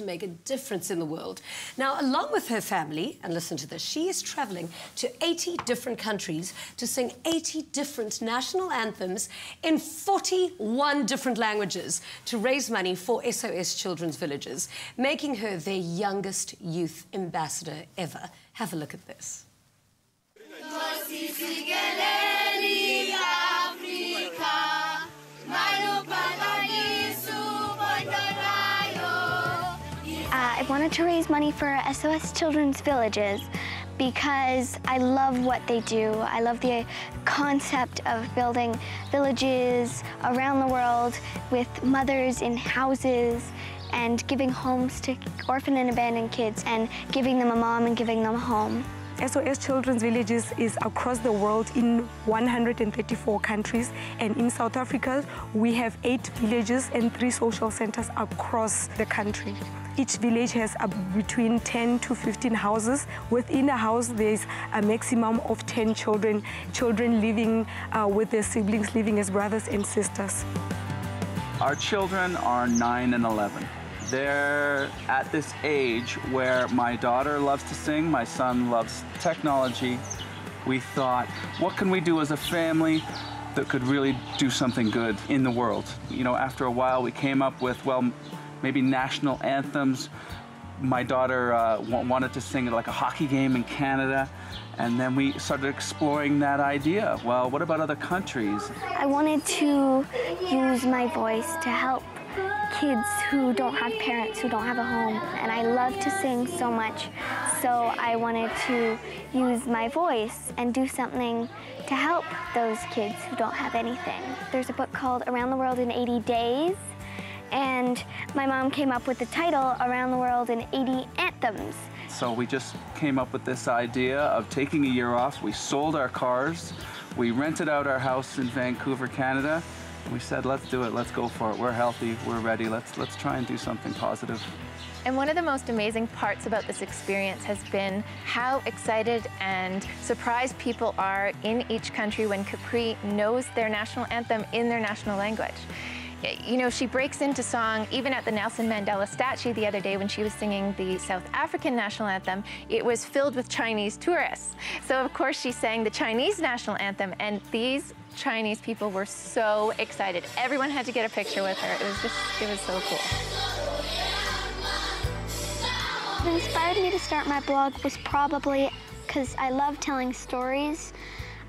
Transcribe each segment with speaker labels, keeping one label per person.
Speaker 1: make a difference in the world. Now, along with her family, and listen to this, she is traveling to 80 different countries to sing 80 different national anthems in 41 different languages to raise money for SOS Children's Villages, making her their youngest youth ambassador ever. Have a look at this.
Speaker 2: I wanted to raise money for SOS Children's Villages because I love what they do. I love the concept of building villages around the world with mothers in houses and giving homes to orphan and abandoned kids and giving them a mom and giving them a home.
Speaker 3: SOS Children's Villages is across the world in 134 countries, and in South Africa we have 8 villages and 3 social centers across the country. Each village has between 10 to 15 houses. Within a house there's a maximum of 10 children living with their siblings, living as brothers and sisters.
Speaker 4: Our children are 9 and 11. They're at this age where my daughter loves to sing, my son loves technology. We thought, what can we do as a family that could really do something good in the world? You know, after a while we came up with, well, maybe national anthems. My daughter wanted to sing at like a hockey game in Canada, and then we started exploring that idea. Well, what about other countries?
Speaker 2: I wanted to use my voice to help kids who don't have parents, who don't have a home, and I love to sing so much, so I wanted to use my voice and do something to help those kids who don't have anything. There's a book called Around the World in 80 Days, and my mom came up with the title Around the World in 80 Anthems.
Speaker 4: So we just came up with this idea of taking a year off. We sold our cars, we rented out our house in Vancouver, Canada. We said, let's do it, let's go for it. We're healthy, we're ready, let's try and do something positive.
Speaker 5: And one of the most amazing parts about this experience has been how excited and surprised people are in each country when Capri knows their national anthem in their national language. You know, she breaks into song even at the Nelson Mandela statue the other day when she was singing the South African national anthem. It was filled with Chinese tourists. So of course she sang the Chinese national anthem, and these Chinese people were so excited. Everyone had to get a picture with her. It was so cool.
Speaker 2: What inspired me to start my blog was probably because I love telling stories.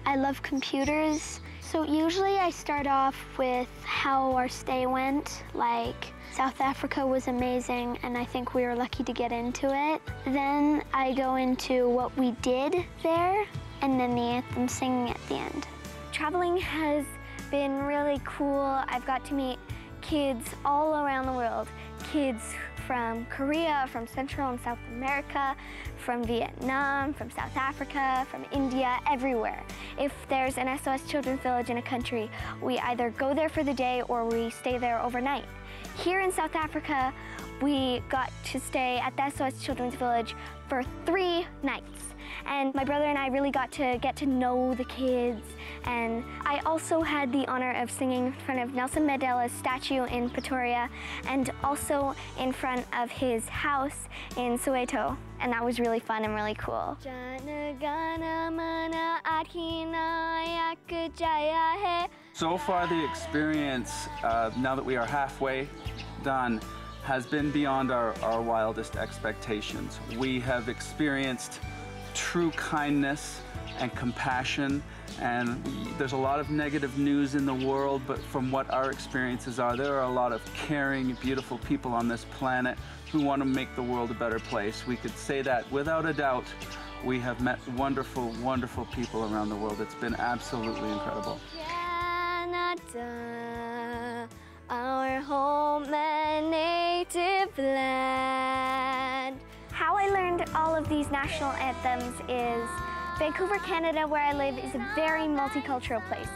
Speaker 2: I love computers. So usually I start off with how our stay went, like South Africa was amazing and I think we were lucky to get into it. Then I go into what we did there and then the anthem singing at the end. Traveling has been really cool. I've got to meet kids all around the world. Kids from Korea, from Central and South America, from Vietnam, from South Africa, from India, everywhere. If there's an SOS Children's Village in a country, we either go there for the day or we stay there overnight. Here in South Africa, we got to stay at the SOS Children's Village for 3 nights. And my brother and I really got to get to know the kids. And I also had the honor of singing in front of Nelson Mandela's statue in Pretoria and also in front of his house in Soweto. And that was really fun and really cool.
Speaker 4: So far the experience, now that we are halfway done, has been beyond our wildest expectations. We have experienced true kindness and compassion, and there's a lot of negative news in the world, but from what our experiences are, there are a lot of caring, beautiful people on this planet who want to make the world a better place. We could say that without a doubt. We have met wonderful, wonderful people around the world. It's been absolutely incredible.
Speaker 2: Canada, our home and native land. How I learned all of these national anthems is Vancouver, Canada, where I live, is a very multicultural place.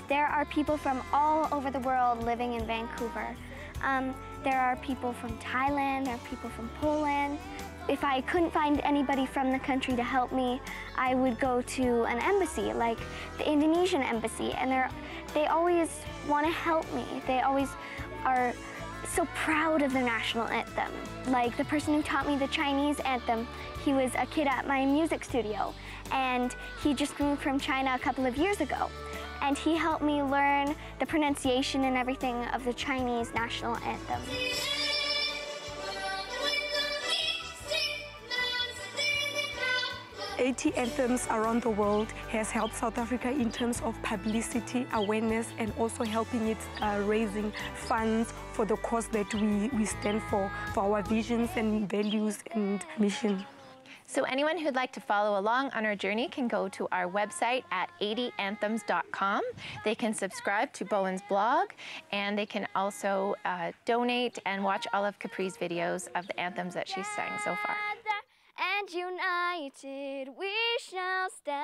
Speaker 2: There are people from all over the world living in Vancouver. There are people from Thailand, there are people from Poland. If I couldn't find anybody from the country to help me, I would go to an embassy, like the Indonesian embassy, and they always want to help me. They always are so proud of the national anthem. Like the person who taught me the Chinese anthem, he was a kid at my music studio, and he just moved from China a couple of years ago. And he helped me learn the pronunciation and everything of the Chinese national anthem.
Speaker 3: Anthems around the world has helped South Africa in terms of publicity, awareness, and also helping it raising funds for the cause that we stand for our visions and values and mission.
Speaker 5: So anyone who'd like to follow along on our journey can go to our website at 80anthems.com. They can subscribe to Bowen's blog, and they can also donate and watch all of Capri's videos of the anthems that she's sang so far.
Speaker 2: And united we shall stand.